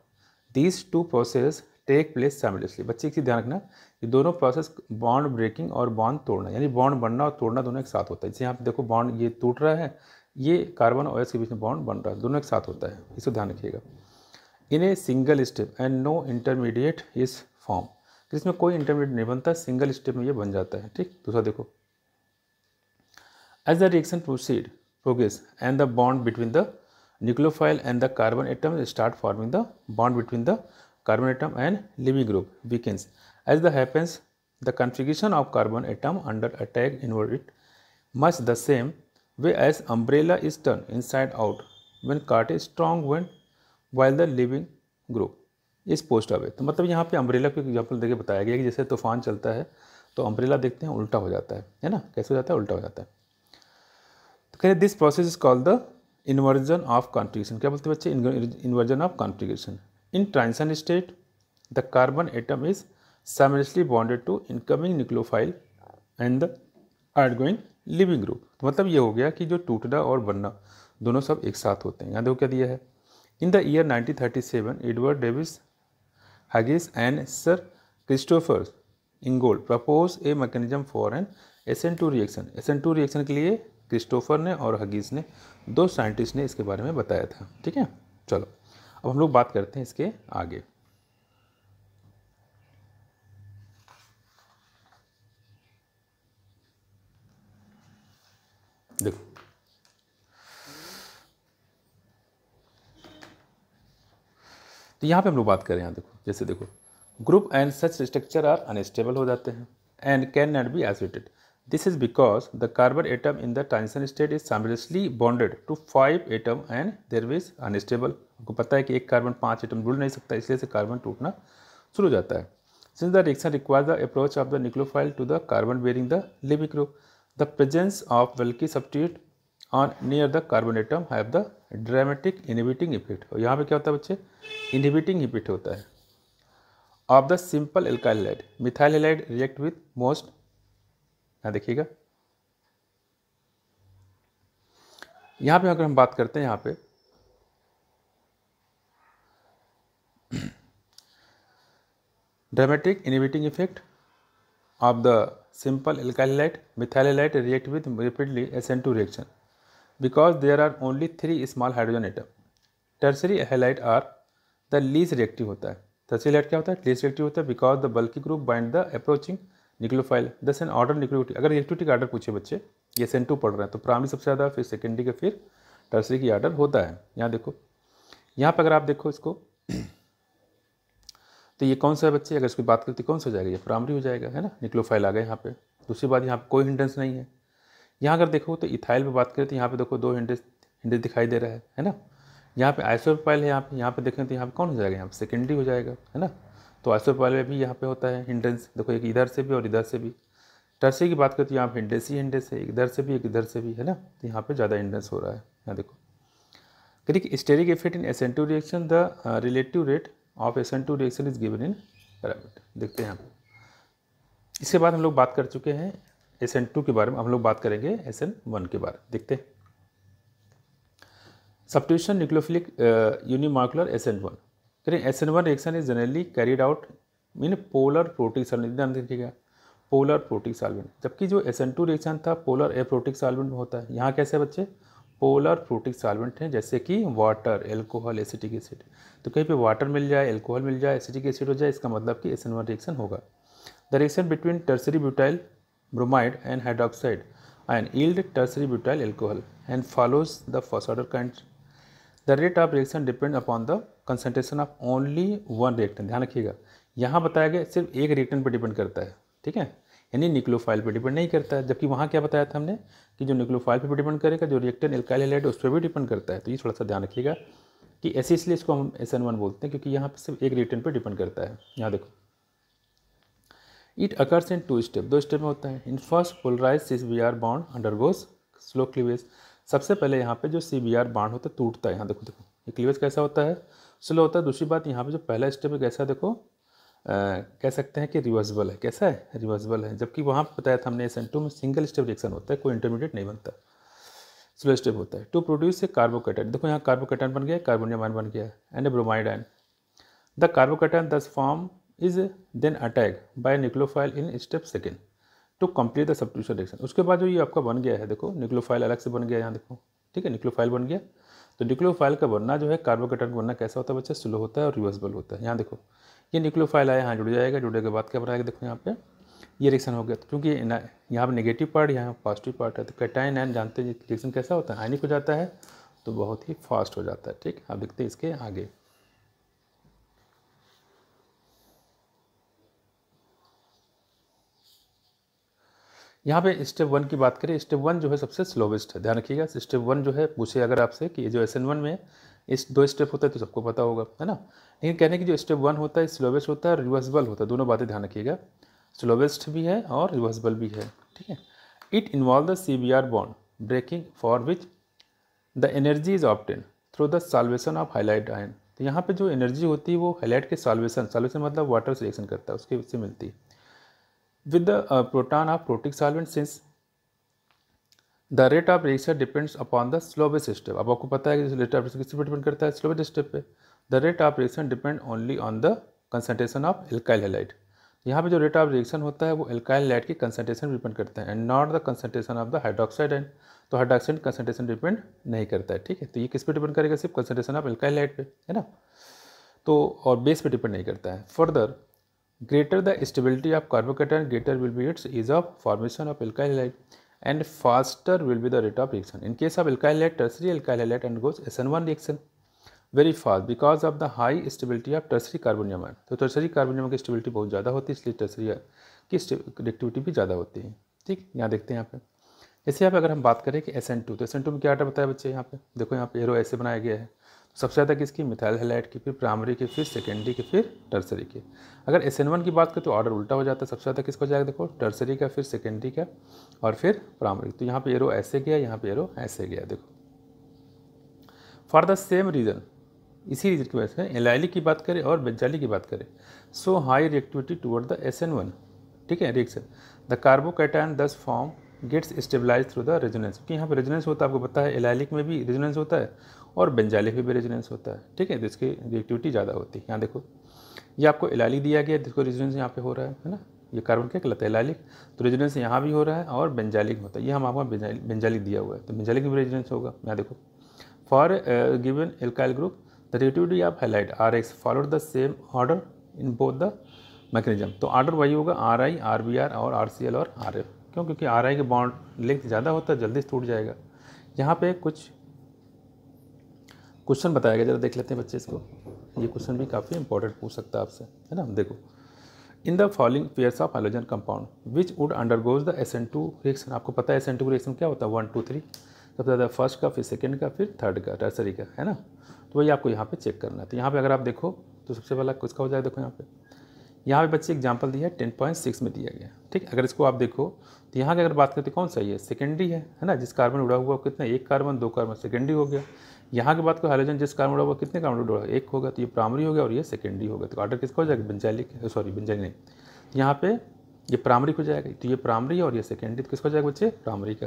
These two processes take place simultaneously. बच्चे की ध्यान रखना, ये दोनों process bond breaking और bond तोड़ना, यानी bond बनना और तोड़ना दोनों एक साथ होता है। जैसे यहाँ पे देखो बॉन्ड ये टूट रहा है, ये कार्बन और OH के बीच में बॉन्ड बन रहा है, दोनों एक साथ होता है, इसको ध्यान रखिएगा। In a single step and no intermediate is form, इसमें कोई इंटरमीडिएट नहीं बनता, सिंगल स्टेप में ये बन जाता है। ठीक, दूसरा देखो as the reaction proceed progress and the bond between the nucleophile and the carbon atom start forming the bond between the carbon atom and leaving group weakens. As that happens, the configuration of carbon atom under attack inverted much the same way as umbrella is turned inside out when caught a strong wind while the leaving group is pushed away. तो मतलब यहाँ पे umbrella को example देके बताया गया कि जैसे तूफान चलता है तो अम्ब्रेला देखते हैं उल्टा हो जाता है ना, कैसे हो जाता है, उल्टा हो जाता है। तो कह रहे this process is called the inversion of configuration. क्या बोलते हैं बच्चे, inversion of configuration. In transition state the carbon atom is simultaneously bonded to incoming nucleophile and the outgoing leaving group. तो मतलब ये हो गया कि जो टूटना और बनना दोनों सब एक साथ होते हैं। यहाँ देखो क्या दिया है, in the year 1937 Edward Davies Hughes and sir Christopher Ingold propose a mechanism for an SN2 reaction. SN2 reaction के लिए क्रिस्टोफर ने और हगीज ने, दो साइंटिस्ट ने इसके बारे में बताया था। ठीक है, चलो अब हम लोग बात करते हैं इसके आगे। देखो तो यहाँ पे हम लोग बात करें, यहाँ देखो जैसे देखो group and such structure are unstable हो जाते हैं and can not be isolated. This is because the carbon atom in the transition state is simultaneously bonded to 5 atom and there is unstable। आपको पता है कि एक कार्बन 5 एटम जुड़ नहीं सकता, इसलिए से कार्बन टूटना शुरू हो जाता है। Since the reaction requires the approach of the nucleophile to the carbon bearing the leaving group, the presence of bulky substitute on near the carbon atom have the dramatic inhibiting effect। और यहाँ पे क्या होता है बच्चे, inhibiting effect होता है of the simple alkyl halide। methyl halide react with most, यहाँ देखिएगा यहाँ पे अगर हम बात करते हैं यहाँ पे dramatic inhibiting effect of the simple alkyl halide, methyl halide react with rapidly SN2 reaction because there are only 3 small hydrogen atom. Tertiary halide are the least reactive होता है। टर्सरी हैलाइड क्या होता है, लीस्ट रिएक्टिव होता है because the bulky group bind the approaching nucleophile दस N order न्यूक्लियोटिक। अगर reactivity का आर्डर पूछे बच्चे, ये SN2 पढ़ रहे हैं तो प्राइमरी सबसे ज़्यादा, फिर सेकेंडरी का, फिर टर्सरी की आर्डर होता है। यहाँ देखो, यहाँ पर अगर आप देखो इसको तो ये कौन सा है बच्चे, अगर इसकी बात करते कौन सा हो जाएगा, ये प्राइमरी हो जाएगा, है ना, न्यूक्लियोफाइल आ गए यहाँ पे। दूसरी बात, यहाँ पे कोई हिंड्रेंस नहीं है। यहाँ अगर देखो तो इथाइल पे बात करें तो यहाँ पे देखो 2 हिंड्रेंस दिखाई दे रहा है ना। यहाँ पे आइसोप्रोपाइल है, यहाँ पे देखें तो यहाँ पे कौन हो जाएगा, यहाँ पे सेकेंडरी हो जाएगा, है ना। तो आइसोप्रोपाइल में भी यहाँ पे होता है हिंड्रेंस, देखो एक इधर से भी और इधर से भी। टर्सरी की बात करें तो यहाँ पे हिंड्रेंस ही हिंड्रेंस है, इधर से भी एक इधर से भी, है ना। तो यहाँ पे ज़्यादा हिंड्रेंस हो रहा है। यहाँ देखो करिक steric effect in SN2 reaction, the relative rate of SN2 reaction is given in parameter. देखते हैं यहाँ पे। इसके बाद हम लोग बात कर चुके हैं SN2 के बारे में, हम लोग बात करेंगे SN1 के बारे में। देखते हैं सब्स्टिट्यूशन न्यूक्लियोफिलिक यूनिमॉलिक्यूलर SN1। करें SN1 reaction is generally carried out mean polar protic solvent. ध्यान दीजिएगा, पोलर प्रोटिक सॉल्वेंट, जबकि जो SN2 रिएक्शन था पोलर एप्रोटिक सॉल्वेंट में होता है। यहाँ कैसे बच्चे, पोलर प्रोटिक सॉल्वेंट हैं, जैसे कि वाटर, एल्कोहल, एसिटिक एसिड। तो कहीं पे वाटर मिल जाए, एल्कोहल मिल जाए, एसिटिक एसिड हो जाए, इसका मतलब कि SN1 रिएक्शन होगा। The reaction between tertiary butyl bromide and hydroxide ion yield tertiary butyl alcohol and follows the first order kind. The rate of reaction depends upon the concentration of only one reactant. ध्यान रखिएगा, यहाँ बताया गया सिर्फ एक reactant पर depend करता है, ठीक है, यानी न्यूक्लियोफाइल पर डिपेंड नहीं करता है। जबकि वहाँ क्या बताया था हमने कि जो न्यूक्लियोफाइल पर डिपेंड करेगा, जो रिएक्टेंट एल्काइल हैलाइड उस पर भी डिपेंड करता है। तो ये थोड़ा सा ध्यान रखिएगा कि ऐसे इसलिए इसको हम SN1 बोलते हैं, क्योंकि यहाँ पर सिर्फ एक रिएक्टेंट पर डिपेंड करता है। यहाँ देखो, it occurs in 2 step, 2 step में होता है। In first polarize CBr bond undergoes slow cleavage. सबसे पहले यहाँ पे जो CBr बॉन्ड होता है टूटता है। यहाँ देखो देखो ये क्लीवेज कैसा होता है, स्लो होता है। दूसरी बात यहाँ पे जो पहला स्टेप है कैसा देखो, कह सकते हैं कि रिवर्सिबल है। कैसा है, रिवर्सिबल है। जबकि वहाँ पे बताया था हमने SN2 में सिंगल स्टेप रिएक्शन होता है, कोई इंटरमीडिएट नहीं बनता, स्लो स्टेप होता है। टू प्रोड्यूस ए कार्बोकैटायन, देखो यहाँ कार्बोकैटायन बन गया, कार्बोनियम आयन बन गया and A bromide ion. The carbocation thus form is then attacked by nucleophile in step second to complete the substitution reaction। उसके बाद जो ये आपका बन गया है, देखो न्यूक्लियोफाइल अलग से बन गया यहाँ देखो, ठीक है, न्यूक्लियोफाइल बन गया। तो न्यूक्लियोफाइल का बनना जो है कार्बोकैटायन का बनना कैसा होता है बच्चा, स्लो होता है और रिवर्सिबल होता है। यहाँ देखो ये न्यूक्लियोफाइल आया, यहाँ जुड़ जाएगा, जुड़ने के बाद क्या बनाएगा, देखो यहाँ पे ये रिएक्शन हो गया। तो क्योंकि यहाँ पर नेगेटिव पार्ट, यहाँ पॉजिटिव पार्ट है, तो कैटायन आयन जानते हैं रिएक्शन कैसा होता है, आयनिक हो जाता है, तो बहुत ही फास्ट हो जाता है। ठीक, अब देखते हैं इसके आगे। यहाँ पे स्टेप 1 की बात करें, स्टेप 1 जो है सबसे स्लोवेस्ट है। ध्यान रखिएगा, स्टेप 1 जो है पूछे अगर आपसे कि जो SN1 में इस 2 स्टेप होता है तो सबको पता होगा, है ना। लेकिन कहने की जो स्टेप 1 होता है स्लोवेस्ट होता है और रिवर्सिबल होता है, दोनों बातें ध्यान रखिएगा, स्लोवेस्ट भी है और रिवर्सिबल भी है, ठीक है। It involve the CBr bond breaking for which the energy is obtain through the solvation of halide ion. तो यहाँ पे जो एनर्जी होती है वो हाइलाइट के सॉल्वेशन मतलब वाटर से रिएक्शन करता है, उसके उससे मिलती है। with the proton of protic solvent since the rate of reaction depends upon the slowest step। अब आपको पता है कि rate of reaction किस पे डिपेंड करता है, slowest step पे। the rate of reaction depend only on the concentration of alkyl halide। यहाँ पे जो rate of reaction होता है वो alkyl halide की concentration डिपेंड करता है and not the concentration of the hydroxide ion। तो हाइड्रोक्साइड concentration डिपेंड नहीं करता है, ठीक है। तो ये किस पे डिपेंड करेगा, सिर्फ concentration of alkyl halide पे, है ना। तो और बेस पे डिपेंड नहीं करता है। Further greater the stability of carbocation, greater will be its ease of formation of alkyl halide and faster will be the rate of reaction। In case of alkyl halide, tertiary alkyl halide undergoes SN1 reaction very fast because of the high stability of tertiary carbonium ion। तो tertiary carbonium की stability बहुत ज़्यादा होती है, इसलिए tertiary की reactivity भी ज़्यादा होती है। ठीक, यहाँ देखते हैं यहाँ पे, जैसे यहाँ पे अगर हम बात करें कि SN2, तो SN2 में क्या आटा बताया बच्चे, यहाँ पे देखो, यहाँ पे एरो ऐसे बनाया गया है। सबसे ज़्यादा किसकी, मिथाइल हैलाइड की, फिर प्राइमरी की, फिर सेकेंडरी की, फिर टर्सरी की। अगर SN1 की बात करें तो ऑर्डर उल्टा हो जाता है, सबसे ज़्यादा किसको जाएगा, देखो टर्सरी का, फिर सेकेंडरी का और फिर प्राइमरी। तो यहाँ पे एरो ऐसे गया, यहाँ पे एरो ऐसे गया, देखो फॉर द सेम रीज़न, इसी रीजन की वजह से एलाइलिक की बात करें और बेंजालिक की बात करें, so high reactivity toward the SN1, ठीक है, reaction the carbocation thus form gets stabilize through the resonance. क्योंकि यहाँ पे रेजोनेंस होता है, आपको पता है एलाइलिक में भी रेजोनेंस होता है और बेंजालिक में भी रेजोनेंस होता है, ठीक है। तो इसकी रिएक्टिविटी ज़्यादा होती है। यहाँ देखो ये आपको एलाइलिक दिया गया है, जिसको रेजोनेंस यहाँ पे हो रहा है ना, ये कार्बन क्या कहलाता है, एलाइलिक। तो रेजोनेंस यहाँ भी हो रहा है और बेंजालिक होता है, ये हम आपको बेंजालिक दिया हुआ है, तो बेंजालिक में भी रेजोनेंस होगा। यहाँ देखो for given alkyl group the reactivity of halide RX followed the same order in both the mechanism. तो ऑर्डर वही होगा RI, RBr और RCl और RF। क्यों, क्योंकि RI के बॉन्ड लेंथ ज़्यादा होता है, जल्दी से टूट जाएगा। यहाँ पे कुछ क्वेश्चन बताया गया, जरा देख लेते हैं बच्चे इसको। ये क्वेश्चन भी काफ़ी इंपॉर्टेंट पूछ सकता है आपसे, है ना। देखो, in the following pairs of hydrogen compound which would undergoes the SN2 reaction. आपको पता है SN2 रिएक्शन क्या होता है, 1 2 3, सबसे ज़्यादा फर्स्ट का, फिर सेकेंड का, फिर थर्ड का, टर्सरी का, है ना। तो वही आपको यहाँ पे चेक करना है। तो यहाँ पे अगर आप देखो तो सबसे पहला किसका हो जाएगा, देखो यहाँ पे बच्चे एग्जाम्पल दिया है 10.6 में दिया गया, ठीक। अगर इसको आप देखो तो यहाँ की अगर बात करते कौन सा है, सेकेंडरी है ना, जिस कार्बन उड़ा हुआ कितना, एक कार्बन, 2 कार्बन, सेकेंडरी हो गया। यहाँ की बात को हाइड्रोजन जिस कार्बन उड़ा हुआ कितने कार्बन उड़ा, एक होगा, तो ये प्राइमरी हो गया और ये सेकेंडरी होगा। तो ऑर्डर किसका हो जाएगा, बेंजालिक, सॉरी बेंजालिक नहीं, तो यहाँ पे ये प्राइमरी हो जाएगा। तो ये प्राइमरी और ये सेकेंडरी, तो किसका हो जाएगा बच्चे, प्राइमरी का।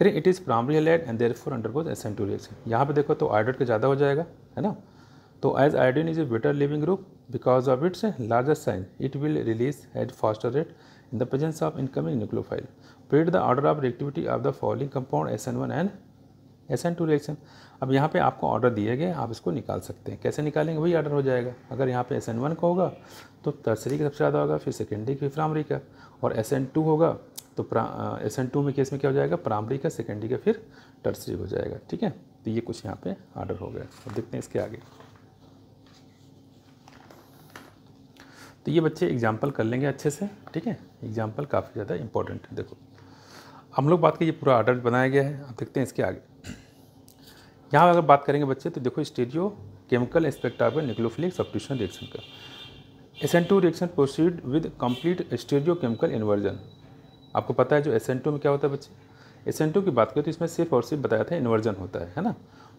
करें it is primary halide and therefore undergoes SN2 reaction. यहाँ पे देखो तो आयोडीन का ज़्यादा हो जाएगा, है ना। तो as iodine is a better leaving group because of its larger size, it will release at faster rate in the presence of incoming nucleophile. Predict the order of reactivity of the following compound SN1 and SN2 reaction. अब यहाँ पे आपको order दिए गए, आप इसको निकाल सकते हैं। कैसे निकालेंगे, वही ऑर्डर हो जाएगा। अगर यहाँ पे SN1 का होगा तो टर्सरी का सबसे ज़्यादा होगा, फिर सेकेंडरी, फिर प्राइमरी का, और SN2 होगा तो SN2 में केस में क्या हो जाएगा, प्राइमरी का, सेकेंडरी का, फिर टर्सरी हो जाएगा। ठीक है, तो ये कुछ यहाँ पे ऑर्डर हो गया। अब देखते हैं इसके आगे। तो ये बच्चे एग्जाम्पल कर लेंगे अच्छे से। ठीक है, एग्जाम्पल काफ़ी ज़्यादा इंपॉर्टेंट है। देखो हम लोग बात करिए, पूरा ऑर्डर बनाया गया है। अब देखते हैं इसके आगे। यहाँ अगर बात करेंगे बच्चे तो देखो stereo chemical aspect of nucleophilic substitution reaction का। SN2 reaction proceed with complete stereo chemical inversion. आपको पता है जो SN2 में क्या होता है बच्चे, SN2 की बात करें तो इसमें सिर्फ और सिर्फ बताया था इन्वर्जन होता है ना।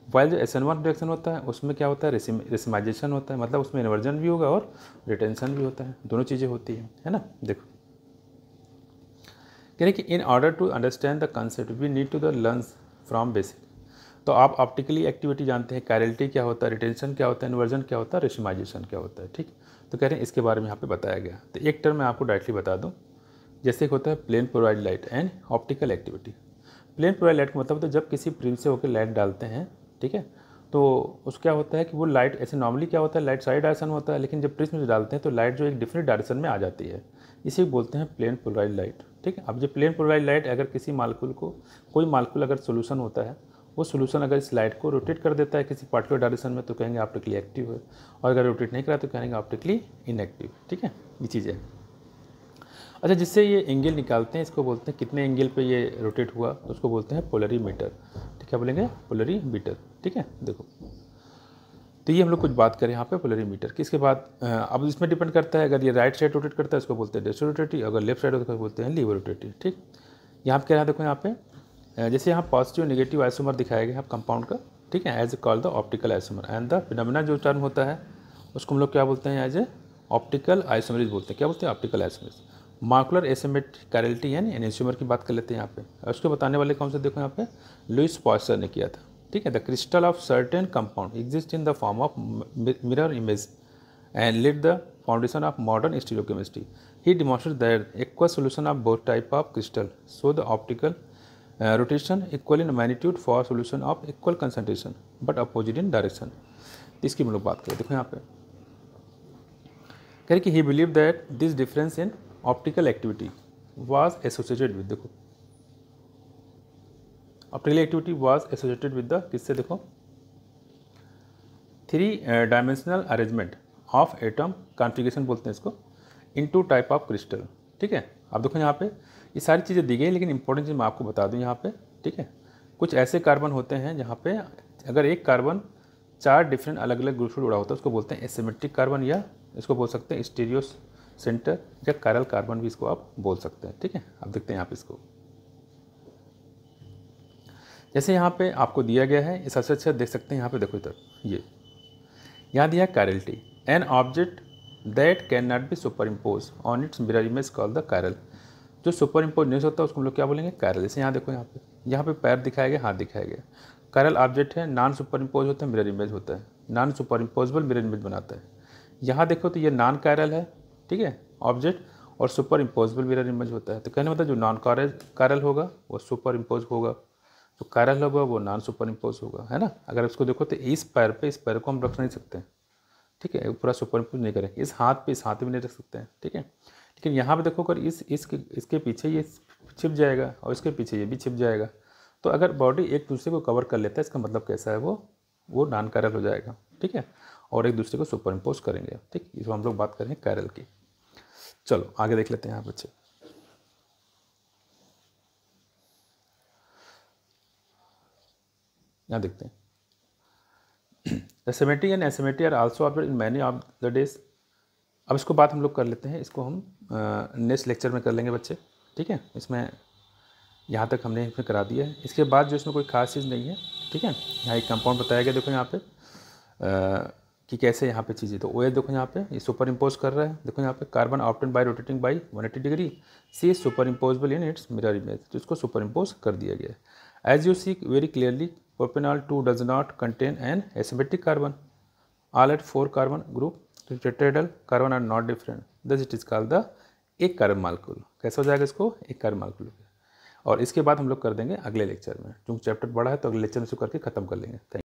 वाइल जो SN1 रिएक्शन होता है उसमें क्या होता है, रेसिमाइजेशन होता है, मतलब उसमें इन्वर्जन भी होगा और रिटेंशन भी होता है, दोनों चीज़ें होती हैं, है ना। देखो कह रहे कि in order to understand the concept we need to the learn from basic. तो आप ऑप्टिकली एक्टिविटी जानते हैं, कैरलिटी क्या होता है, रिटेंशन क्या होता है, इन्वर्जन क्या होता है, रेसिमाइजेशन क्या होता है। ठीक, तो कह रहे हैं इसके बारे में यहाँ पे बताया गया। तो एक टर्म मैं आपको डायरेक्टली बता दूँ, जैसे होता है plane polarize light and optical activity. Plane polarize light का मतलब होता है जब किसी प्रिज्म से होकर लाइट डालते हैं, ठीक है, तो उस क्या होता है कि वो लाइट ऐसे नॉर्मली क्या होता है, लाइट साइड डायरेक्शन होता है, लेकिन जब प्रिज्म से डालते हैं तो लाइट जो एक डिफरेंट डायरेक्शन में आ जाती है, इसे बोलते हैं प्लेन पोलराइज लाइट। ठीक है, अब जो प्लेन पोलराइज लाइट अगर किसी मालिक्यूल को, कोई मालिक्यूल अगर सोल्यूशन होता है, वो सोल्यूशन अगर इस लाइट को रोटेट कर देता है किसी पार्टिकुलर डायरेक्शन में तो कहेंगे ऑप्टिकली एक्टिव है, और अगर रोटेट नहीं करा तो कहेंगे ऑप्टिकली इनएक्टिव। ठीक है, ये चीज़ है। अच्छा, जिससे ये एंगल निकालते हैं इसको बोलते हैं कितने एंगल पे ये रोटेट हुआ, तो उसको बोलते हैं पोलरीमीटर। ठीक है, बोलेंगे पोलरीमीटर। ठीक है, देखो तो ये हम लोग कुछ बात करें यहाँ पे पोलरीमीटर की। इसके बाद अब इसमें डिपेंड करता है, अगर ये राइट साइड रोटेट करता है उसको बोलते हैं डेस्टरोटेटिव, अगर लेफ्ट साइड होता है तो बोलते हैं लीवर रोटेटिव। ठीक, यहाँ पे क्या है, देखो यहाँ पे जैसे यहाँ पॉजिटिव नेगेटिव आइसोमर दिखाया गया है कंपाउंड का। ठीक है, as a called the optical isomer and the phenomena जो टर्म होता है उसको हम लोग क्या बोलते हैं, एज ए ऑप्टिकल आइसोमरेज बोलते हैं। क्या बोलते हैं, ऑप्टिकल आइसोमरेज। मार्कुलर एसिमेट्रिक कैरलिटी यानी एनेंशियोमर की बात कर लेते हैं यहाँ पे, और उसको बताने वाले कौन से, देखो यहाँ पे लुइस पॉइसर ने किया था। ठीक है, the crystal of certain compound exist in the form of mirror image and led the foundation of modern stereochemistry. He demonstrate that aqua solution of both type of crystal so the optical rotation equal in magnitude for solution of equal concentration but opposite in direction. इसकी हम लोग बात करें, देखो यहाँ पे कह रहे कि he believe that this difference in optical activity was associated with, देखो optical activity was associated with the किससे, देखो 3 dimensional arrangement of atom configuration बोलते हैं इसको, इनटू टाइप ऑफ क्रिस्टल। ठीक है, अब देखो यहाँ पे ये सारी चीज़ें दी गई, लेकिन इंपॉर्टेंट चीज़ मैं आपको बता दूँ यहाँ पे। ठीक है, कुछ ऐसे कार्बन होते हैं जहाँ पे अगर एक कार्बन 4 डिफरेंट अलग अलग ग्रुप से जुड़ा होता है उसको बोलते हैं एसिमेट्रिक कार्बन, या इसको बोल सकते हैं स्टीरियो सेंटर, या कायरल कार्बन भी इसको आप बोल सकते हैं। ठीक है, अब देखते हैं यहाँ पे इसको, जैसे यहाँ पे आपको दिया गया है, ये सबसे अच्छा देख सकते हैं यहाँ पे, देखो इधर ये यहाँ दिया है chirality, an object that can not be super impose on it's mirror image called the chiral. जो सुपर इम्पोज नहीं होता उसको हम लोग क्या बोलेंगे, कायरल। जैसे यहाँ देखो, यहाँ पे पैर दिखाया गया, हाथ दिखाया गया, कायरल ऑब्जेक्ट है, नॉन सुपर इम्पोज होता है, मिरर इमेज होता है, non super imposable mirror image बनाता है। यहाँ देखो तो ये नॉन कायरल है, ठीक है, ऑब्जेक्ट, और सुपर इम्पोजेबल मिरर इमेज होता है। तो कहने मतलब जो नॉन कायरल होगा वो सुपर इम्पोज होगा, जो कायरल होगा वो नॉन सुपर इम्पोज होगा, है ना। अगर इसको देखो तो इस पैर पे इस पैर को हम रख नहीं सकते हैं, ठीक है, पूरा सुपर इम्पोज नहीं करेंगे, इस हाथ पे इस हाथ भी नहीं रख सकते हैं, ठीक है। लेकिन यहाँ पे देखो, अगर इसके पीछे ये छिप जाएगा और इसके पीछे ये भी छिप जाएगा, तो अगर बॉडी एक दूसरे को कवर कर लेता है, इसका मतलब कैसा है, वो नॉन कायरल हो जाएगा, ठीक है, और एक दूसरे को सुपर इम्पोज करेंगे, ठीक। इसको हम लोग बात करेंगे कायरल की। चलो आगे देख लेते हैं यहाँ बच्चे। यहाँ देखते हैं, the symmetry and asymmetry are also observed in many of the days. अब इसको बात हम लोग कर लेते हैं, इसको हम नेक्स्ट लेक्चर में कर लेंगे बच्चे, ठीक है। इसमें यहाँ तक हमने इसमें करा दिया है, इसके बाद जो इसमें कोई खास चीज़ नहीं है, ठीक है। यहाँ एक कंपाउंड बताया गया, देखो यहाँ पे कि कैसे यहाँ पे चीज़ें, तो ओ एच देखो यहाँ पे ये सुपर इम्पोज कर रहा है, देखो यहाँ पे carbon obtained by rotating by 180 degree, C is superimposable in its mirror image, तो इसको सुपर इम्पोज कर दिया गया है। As you see very clearly propanol 2 does not contain an asymmetric carbon, all at 4 carbon group tetrahedral carbon are not different, thus it is called the एक carbon molecule. कैसा हो जाएगा इसको, एक कार्बन मालिक्यूल। और इसके बाद हम लोग कर देंगे अगले लेक्चर में, क्योंकि चैप्टर बड़ा है तो अगले लेक्चर में इसको करके ख़त्म कर लेंगे। Thank you.